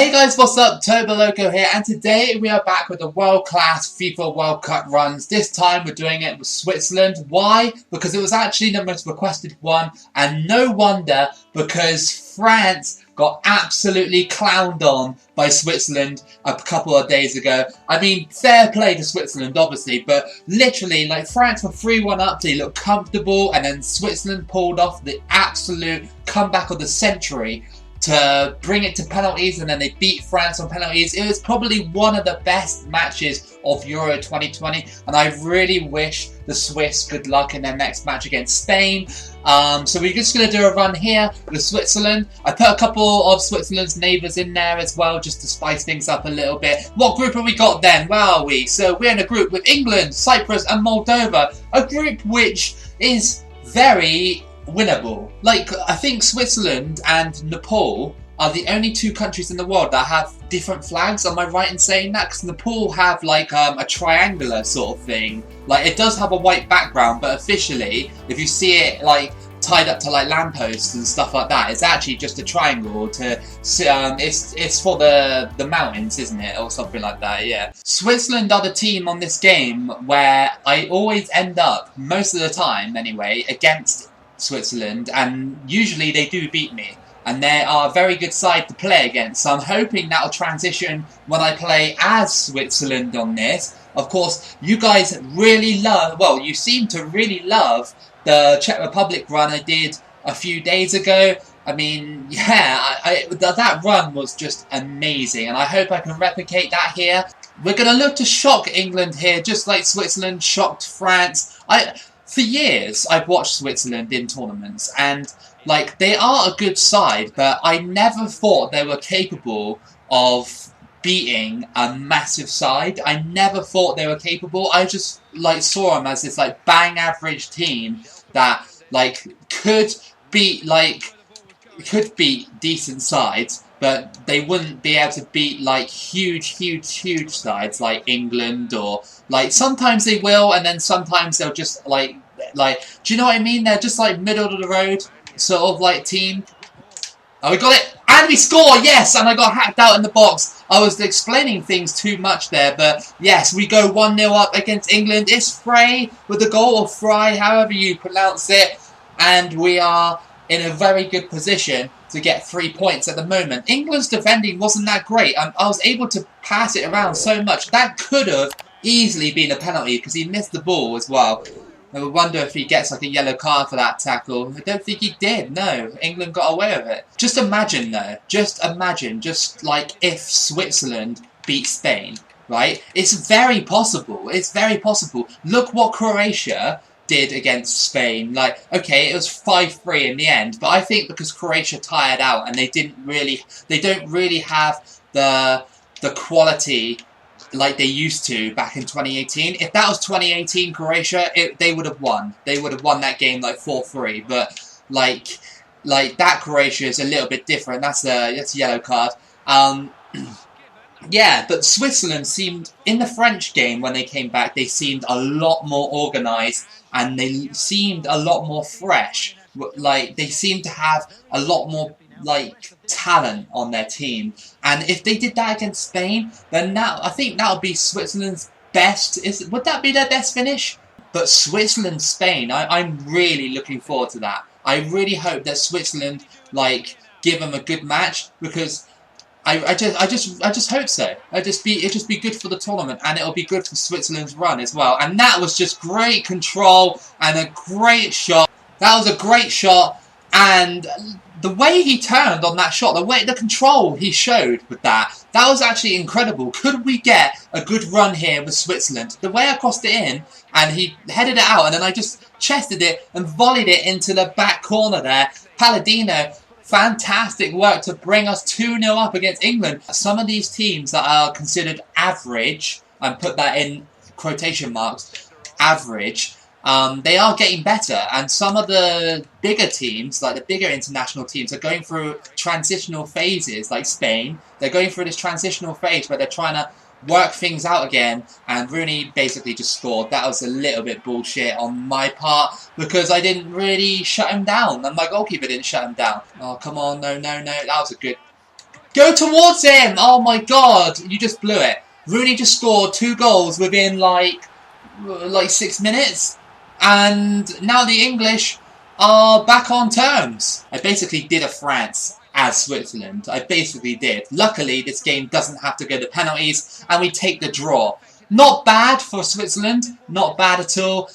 Hey guys, what's up? Toboloco here, and today we are back with the world-class FIFA World Cup runs. This time we're doing it with Switzerland. Why? Because it was actually the most requested one, and no wonder, because France got absolutely clowned on by Switzerland a couple of days ago. I mean, fair play to Switzerland, obviously, but literally, like, France were 3-1 up, they looked comfortable, and then Switzerland pulled off the absolute comeback of the century to bring it to penalties, and then they beat France on penalties. It was probably one of the best matches of Euro 2020, and I really wish the Swiss good luck in their next match against Spain. So we're just going to do a run here with Switzerland. I put a couple of Switzerland's neighbours in there as well, just to spice things up a little bit. What group have we got then? Where are we? So we're in a group with England, Cyprus and Moldova. A group which is very winnable. Like, I think Switzerland and Nepal are the only two countries in the world that have different flags. Am I right in saying that? Because Nepal have like a triangular sort of thing. Like, it does have a white background, but officially, if you see it like tied up to like lampposts and stuff like that, it's actually just a triangle to it's for the mountains, isn't it, or something like that? Yeah. Switzerland are the team on this game where I always end up, most of the time anyway, against Switzerland, and usually they do beat me, and they are a very good side to play against, so I'm hoping that'll transition when I play as Switzerland on this. Of course, you guys really love, well, you seem to really love the Czech Republic run I did a few days ago. I mean, yeah, that run was just amazing, and I hope I can replicate that here. We're going to look to shock England here, just like Switzerland shocked France. For years, I've watched Switzerland in tournaments, and like, they are a good side, but I never thought they were capable of beating a massive side. I never thought they were capable. I just like saw them as this like bang average team that like could beat decent sides, but they wouldn't be able to beat like huge sides like England, or like sometimes they will, and then sometimes they'll just like do you know what I mean? They're just like middle of the road sort of like team. Oh, we got it, and we score, yes, and I got hacked out in the box. I was explaining things too much there, but yes, we go 1-0 up against England. It's Frei with the goal, or Frei, however you pronounce it, and we are in a very good position to get 3 points at the moment. England's defending wasn't that great. I was able to pass it around so much. That could have easily been a penalty because he missed the ball as well. I wonder if he gets like a yellow card for that tackle. I don't think he did, no. England got away with it. Just imagine though, just imagine, just like if Switzerland beat Spain, right? It's very possible, it's very possible. Look what Croatia did against Spain. Like, okay, it was 5-3 in the end, but I think because Croatia tired out and they don't really have the quality like they used to back in 2018. If that was 2018 Croatia, they would have won. They would have won that game like 4-3. But like that Croatia is a little bit different. That's a yellow card. Yeah, but Switzerland seemed, in the French game when they came back, they seemed a lot more organised, and they seemed a lot more fresh. Like, they seemed to have a lot more like talent on their team, and if they did that against Spain, then I think that would be Switzerland's best. Would that be their best finish? But Switzerland-Spain, I'm really looking forward to that. I really hope that Switzerland like give them a good match, because I just hope so. It'll just be good for the tournament, and it'll be good for Switzerland's run as well. And that was just great control and a great shot. That was a great shot, and the way he turned on that shot, the control he showed with that was actually incredible. Could we get a good run here with Switzerland? The way I crossed it in, and he headed it out, and then I just chested it and volleyed it into the back corner there. Palladino, fantastic work to bring us 2-0 up against England. Some of these teams that are considered average, and put that in quotation marks, average, they are getting better, and some of the bigger teams, like the bigger international teams, are going through transitional phases, like Spain. They're going through this transitional phase where they're trying to work things out again, and Rooney basically just scored. That was a little bit bullshit on my part, because I didn't really shut him down, and my goalkeeper didn't shut him down. Oh, come on, no, that was a good Go towards him! Oh my god, you just blew it. Rooney just scored 2 goals within like 6 minutes. And now the English are back on terms. I basically did a France as Switzerland. I basically did. Luckily, this game doesn't have to go to penalties, and we take the draw. Not bad for Switzerland. Not bad at all.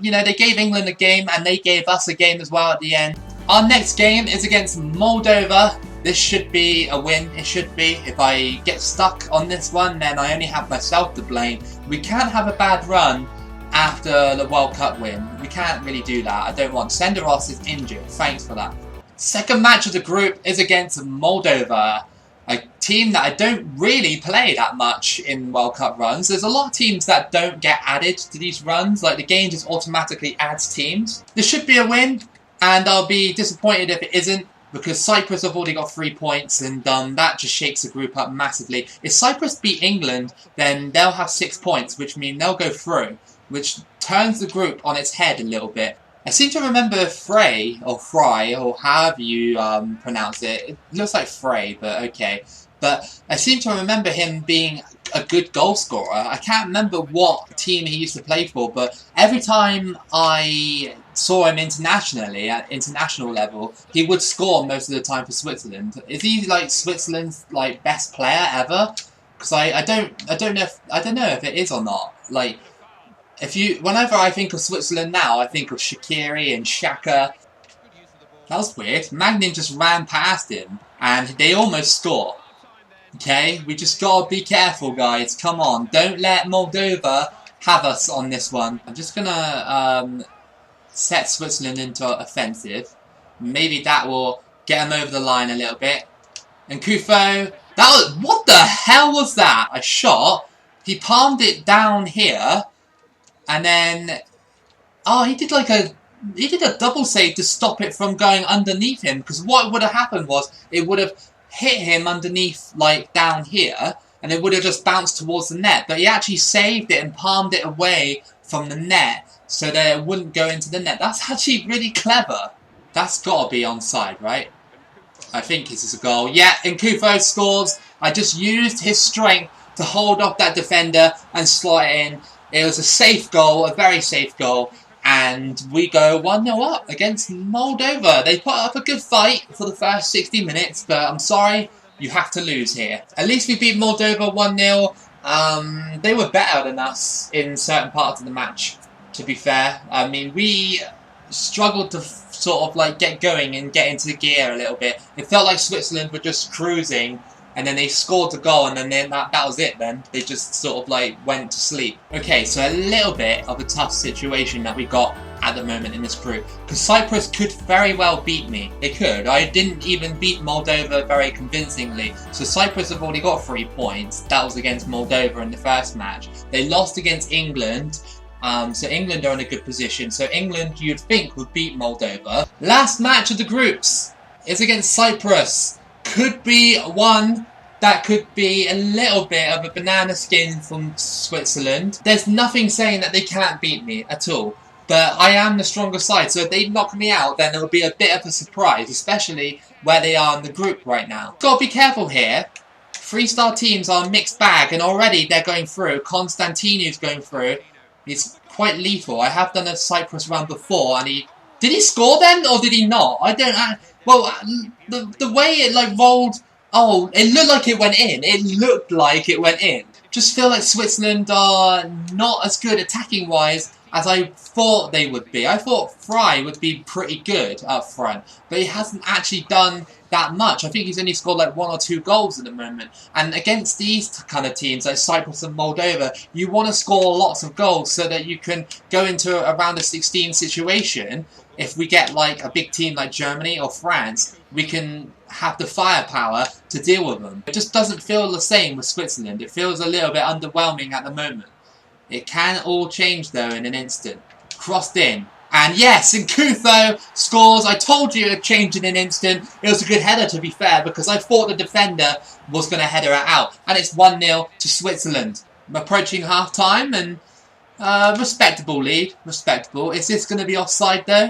You know, they gave England a game, and they gave us a game as well at the end. Our next game is against Moldova. This should be a win. It should be. If I get stuck on this one, then I only have myself to blame. We can't have a bad run after the World Cup win. We can't really do that. I don't want. Senderos is injured. Thanks for that. Second match of the group is against Moldova, a team that I don't really play that much in World Cup runs. There's a lot of teams that don't get added to these runs. Like, the game just automatically adds teams. This should be a win, and I'll be disappointed if it isn't, because Cyprus have already got 3 points, and that just shakes the group up massively. If Cyprus beat England, then they'll have 6 points, which means they'll go through, which turns the group on its head a little bit. I seem to remember Frei, or however you pronounce it. It looks like Frei, but okay. But I seem to remember him being a good goal scorer. I can't remember what team he used to play for, but every time I saw him internationally, at international level, he would score most of the time for Switzerland. Is he like Switzerland's like best player ever? Because I don't know if it is or not. Like, whenever I think of Switzerland now, I think of Shaqiri and Xhaka. That was weird. Magnin just ran past him, and they almost score. Okay, we just gotta be careful, guys. Come on, don't let Moldova have us on this one. I'm just gonna set Switzerland into offensive. Maybe that will get them over the line a little bit. And Kufo, what the hell was that? A shot. He palmed it down here. And then, he did a double save to stop it from going underneath him. Because what would have happened was, it would have hit him underneath, like, down here. And it would have just bounced towards the net. But he actually saved it and palmed it away from the net, so that it wouldn't go into the net. That's actually really clever. That's got to be onside, right? I think this is a goal. Yeah, and Kufo scores. I just used his strength to hold off that defender and slot it in. It was a safe goal, a very safe goal, and we go 1-0 up against Moldova. They put up a good fight for the first 60 minutes, but I'm sorry, you have to lose here. At least we beat Moldova 1-0. They were better than us in certain parts of the match, to be fair. I mean, we struggled to sort of like get going and get into gear a little bit. It felt like Switzerland were just cruising, and then they scored the goal, and then that was it then. They just sort of like went to sleep. Okay, so a little bit of a tough situation that we got at the moment in this group. Because Cyprus could very well beat me. They could. I didn't even beat Moldova very convincingly. So Cyprus have already got 3 points. That was against Moldova in the first match. They lost against England. So England are in a good position. So England, you'd think, would beat Moldova. Last match of the groups is against Cyprus. Could be one that could be a little bit of a banana skin from Switzerland. There's nothing saying that they can't beat me at all. But I am the stronger side, so if they knock me out, then it'll be a bit of a surprise, especially where they are in the group right now. Gotta be careful here. 3-star teams are a mixed bag, and already they're going through. Konstantinu's going through. He's quite lethal. I have done a Cyprus run before, and did he score then, or did he not? Well, the way it like rolled, it looked like it went in. It looked like it went in. Just feel like Switzerland are not as good attacking-wise as I thought they would be. I thought Frei would be pretty good up front, but he hasn't actually done that much. I think he's only scored like 1 or 2 goals at the moment. And against these kind of teams like Cyprus and Moldova, you want to score lots of goals so that you can go into a round of 16 situation. If we get like a big team like Germany or France, we can have the firepower to deal with them. It just doesn't feel the same with Switzerland. It feels a little bit underwhelming at the moment. It can all change though in an instant. Crossed in. And yes, Nkutho scores. I told you it changed in an instant. It was a good header, to be fair, because I thought the defender was going to header it out. And it's 1-0 to Switzerland. I'm approaching half-time, and respectable lead. Respectable. Is this going to be offside, though?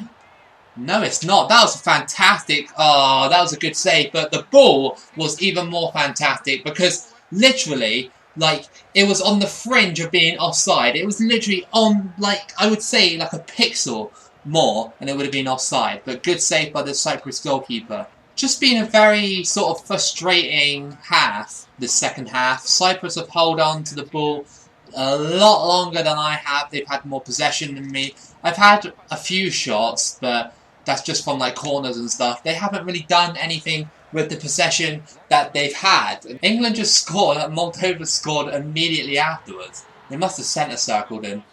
No, it's not. That was fantastic. Oh, that was a good save. But the ball was even more fantastic because literally, like, it was on the fringe of being offside. It was literally on, like, I would say, like a pixel more, and it would have been offside. But good save by the Cyprus goalkeeper. Just been a very sort of frustrating half, this second half. Cyprus have held on to the ball a lot longer than I have. They've had more possession than me. I've had a few shots, but that's just from like corners and stuff. They haven't really done anything with the possession that they've had. England just scored, Moldova scored immediately afterwards. They must have centre circled him.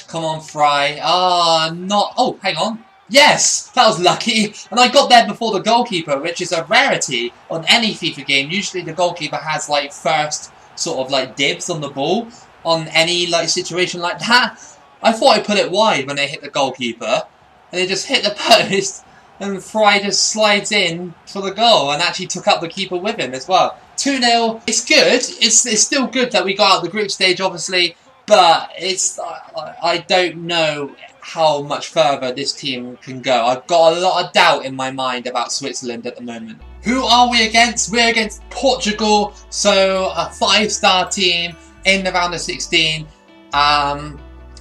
Come on, Frei. Oh, hang on. Yes! That was lucky. And I got there before the goalkeeper, which is a rarity on any FIFA game. Usually the goalkeeper has like first sort of like dibs on the ball on any like situation like that. I thought I put it wide when they hit the goalkeeper. And they just hit the post. And Frei just slides in for the goal and actually took up the keeper with him as well. 2-0. It's good. It's still good that we got out the group stage, obviously. But it's I don't know how much further this team can go. I've got a lot of doubt in my mind about Switzerland at the moment. Who are we against? We're against Portugal, so a 5-star team in the round of 16.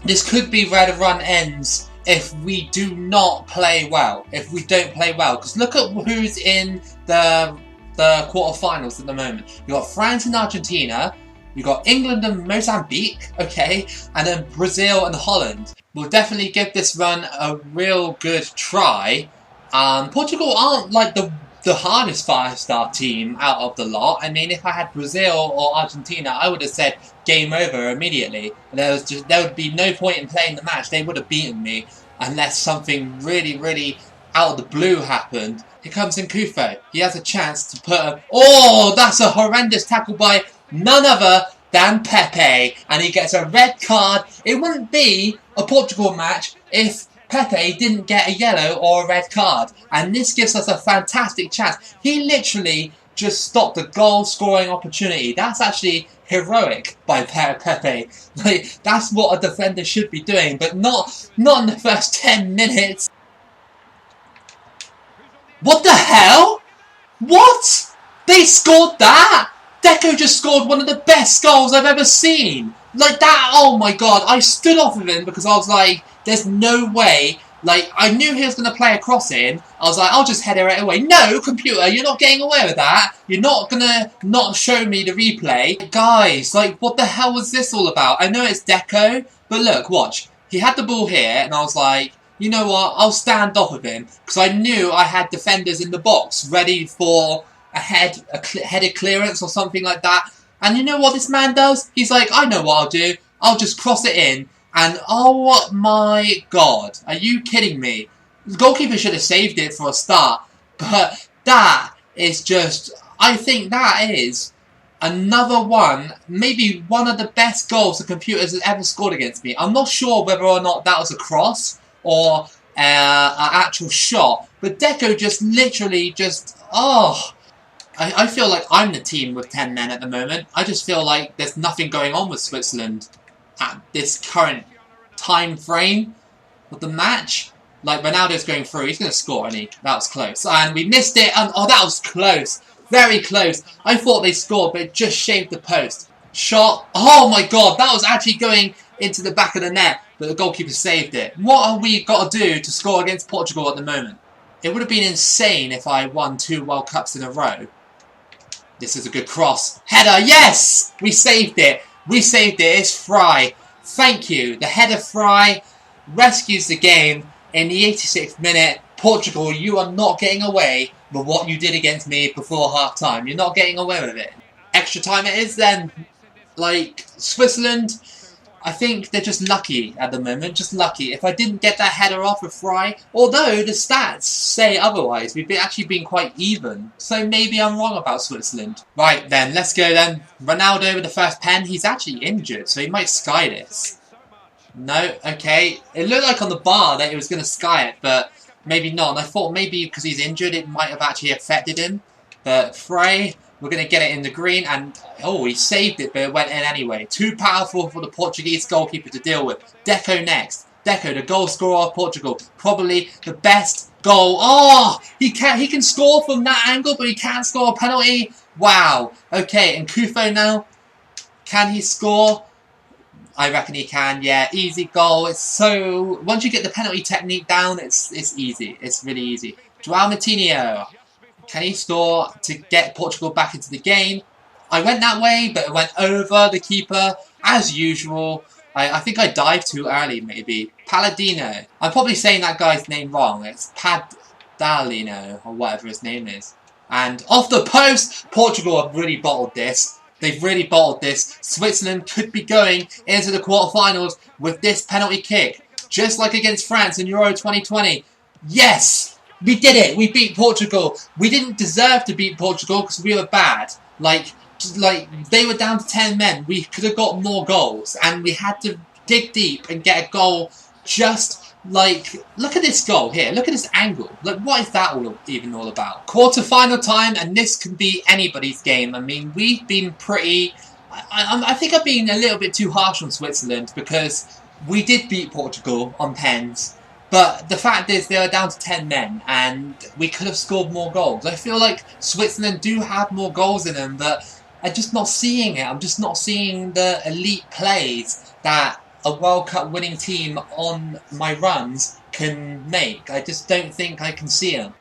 This could be where the run ends if we do not play well. If we don't play well, because look at who's in the quarterfinals at the moment. You've got France and Argentina. You've got England and Mozambique, okay, and then Brazil and Holland. We'll definitely give this run a real good try. Portugal aren't like the hardest 5-star team out of the lot. I mean, if I had Brazil or Argentina, I would have said game over immediately. There would be no point in playing the match. They would have beaten me unless something really, really out of the blue happened. Here comes Nkufo. He has a chance to put a... Oh, that's a horrendous tackle by none other than Pepe, and he gets a red card. It wouldn't be a Portugal match if Pepe didn't get a yellow or a red card, and this gives us a fantastic chance. He literally just stopped a goal-scoring opportunity. That's actually heroic by Pepe. Like, that's what a defender should be doing, but not in the first 10 minutes. What the hell? What? They scored that? Deco just scored one of the best goals I've ever seen. Like that, oh my god. I stood off of him because I was like, there's no way. Like, I knew he was going to play a cross in. I was like, I'll just header it away. No, computer, you're not getting away with that. You're not going to not show me the replay. Guys, like, what the hell was this all about? I know it's Deco, but look, watch. He had the ball here, and I was like, you know what? I'll stand off of him. Because I knew I had defenders in the box ready for a headed clearance or something like that. And you know what this man does? He's like, I know what I'll do. I'll just cross it in. And oh my god, are you kidding me? The goalkeeper should have saved it for a start. But that is just, I think that is another one, maybe one of the best goals the computers has ever scored against me. I'm not sure whether or not that was a cross or an actual shot. But Deco just literally just, oh... I feel like I'm the team with 10 men at the moment. I just feel like there's nothing going on with Switzerland at this current time frame of the match. Like, Ronaldo's going through. He's going to score, and that was close. And we missed it. And oh, that was close. Very close. I thought they scored, but it just shaved the post. Shot. Oh, my God. That was actually going into the back of the net, but the goalkeeper saved it. What have we got to do to score against Portugal at the moment? It would have been insane if I won 2 World Cups in a row. This is a good cross. Header, yes! We saved it. We saved it. It's Frei. Thank you. The header Frei rescues the game in the 86th minute. Portugal, you are not getting away with what you did against me before half-time. You're not getting away with it. Extra time it is then. Like, Switzerland, I think they're just lucky at the moment. Just lucky. If I didn't get that header off with Frei, although the stats say otherwise, we've actually been quite even. So maybe I'm wrong about Switzerland. Right then, let's go then. Ronaldo with the first pen. He's actually injured, so he might sky this. No, okay. It looked like on the bar that he was going to sky it, but maybe not. And I thought maybe because he's injured, it might have actually affected him. But Frei, we're going to get it in the green, and oh, he saved it, but it went in anyway. Too powerful for the Portuguese goalkeeper to deal with. Deco next. Deco, the goal scorer of Portugal. Probably the best Goal. Oh, he can score from that angle, but he can't score a penalty. Wow. Okay, and Kufo now. Can he score? I reckon he can. Yeah, easy goal. It's so once you get the penalty technique down, it's easy. It's really easy. João Moutinho. Can he score to get Portugal back into the game? I went that way, but it went over the keeper as usual. I think I dived too early, maybe. Palladino. I'm probably saying that guy's name wrong. It's Padalino, or whatever his name is. And off the post, Portugal have really bottled this. They've really bottled this. Switzerland could be going into the quarterfinals with this penalty kick. Just like against France in Euro 2020. Yes! We did it! We beat Portugal. We didn't deserve to beat Portugal because we were bad. Like, they were down to 10 men. We could have got more goals. And we had to dig deep and get a goal just like... Look at this goal here. Look at this angle. Like, what is that even all about? Quarter-final time, and this can be anybody's game. I mean, we've been pretty... I think I've been a little bit too harsh on Switzerland because we did beat Portugal on pens. But the fact is, they were down to 10 men, and we could have scored more goals. I feel like Switzerland do have more goals in them, but I'm just not seeing it. I'm just not seeing the elite plays that a World Cup winning team on my runs can make. I just don't think I can see them.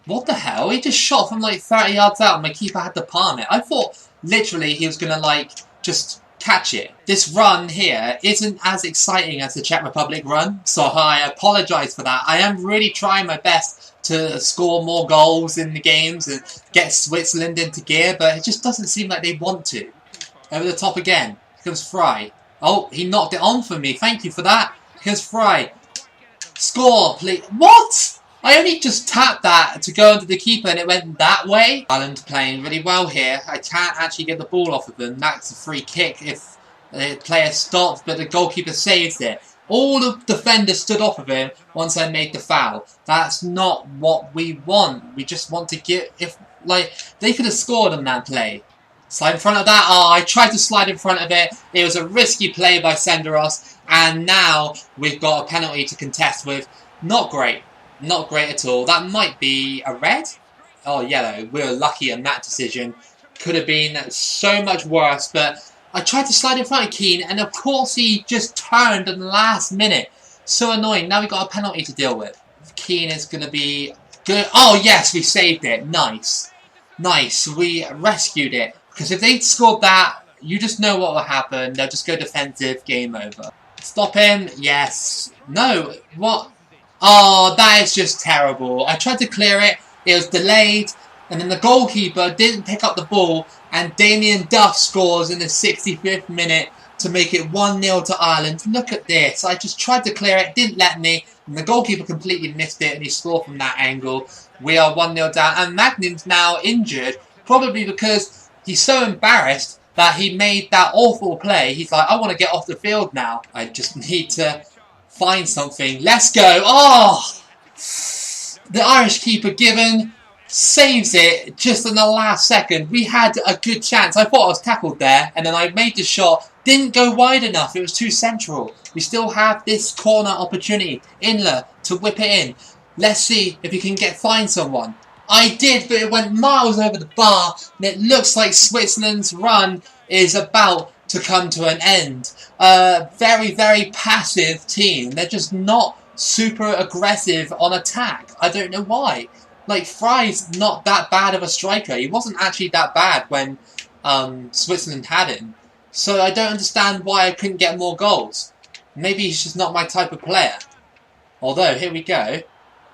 What the hell? He just shot from like 30 yards out and my keeper had to palm it. I thought literally he was going to like just catch it. This run here isn't as exciting as the Czech Republic run, so I apologise for that. I am really trying my best to score more goals in the games and get Switzerland into gear, but it just doesn't seem like they want to. Over the top again. Here comes Frei. Oh, he knocked it on for me. Thank you for that. Here comes Frei. Score, please. What? I only just tapped that to go under the keeper and it went that way. Ireland playing really well here. I can't actually get the ball off of them. That's a free kick if the player stops, but the goalkeeper saves it. All the defenders stood off of him once I made the foul. That's not what we want. We just want to get... they could have scored on that play. Slide in front of that. Oh, I tried to slide in front of it. It was a risky play by Senderos. And now we've got a penalty to contest with. Not great. Not great at all. That might be a red? Oh, yellow. We were lucky on that decision. Could have been so much worse, but I tried to slide in front of Keane, and of course he just turned in the last minute. So annoying. Now we've got a penalty to deal with. Keane is going to be good. Oh, yes, we saved it. Nice. Nice. We rescued it. Because if they'd scored that, you just know what will happen. They'll just go defensive. Game over. Stop him. Yes. No. What? Oh, that is just terrible. I tried to clear it. It was delayed. And then the goalkeeper didn't pick up the ball. And Damien Duff scores in the 65th minute to make it 1-0 to Ireland. Look at this. I just tried to clear it. Didn't let me. And the goalkeeper completely missed it. And he scored from that angle. We are 1-0 down. And Magnan's now injured. Probably because he's so embarrassed that he made that awful play. He's like, I want to get off the field now. I just need to find something. Let's go. Oh! The Irish keeper given saves it just in the last second. We had a good chance. I thought I was tackled there. And then I made the shot. Didn't go wide enough. It was too central. We still have this corner opportunity. Inler to whip it in. Let's see if he can find someone. I did, but it went miles over the bar. And it looks like Switzerland's run is about to come to an end. Very, very passive team. They're just not super aggressive on attack. I don't know why. Like, Frei's not that bad of a striker. He wasn't actually that bad when Switzerland had him. So I don't understand why I couldn't get more goals. Maybe he's just not my type of player. Although, here we go.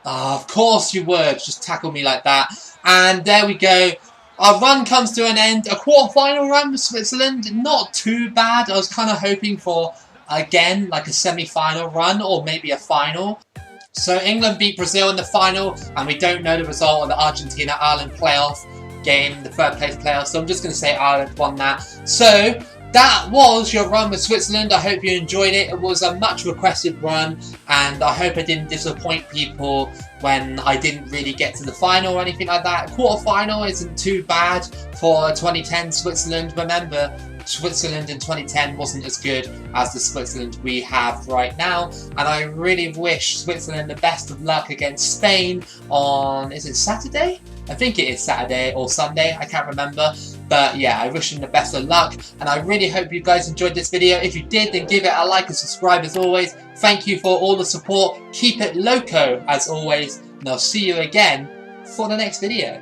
Of course you would just tackle me like that. And there we go. Our run comes to an end. A quarter-final run with Switzerland. Not too bad. I was kind of hoping for, again, like a semi-final run or maybe a final. So England beat Brazil in the final. And we don't know the result of the Argentina-Ireland playoff game, the third place playoff. So I'm just going to say Ireland won that. So that was your run with Switzerland. I hope you enjoyed it. It was a much requested run, and I hope I didn't disappoint people when I didn't really get to the final or anything like that. Quarter-final isn't too bad for 2010 Switzerland. Remember, Switzerland in 2010 wasn't as good as the Switzerland we have right now, and I really wish Switzerland the best of luck against Spain on, is it Saturday? I think it is Saturday or Sunday, I can't remember. But yeah, I wish them the best of luck, and I really hope you guys enjoyed this video. If you did, then give it a like and subscribe as always. Thank you for all the support. Keep it loco as always, and I'll see you again for the next video.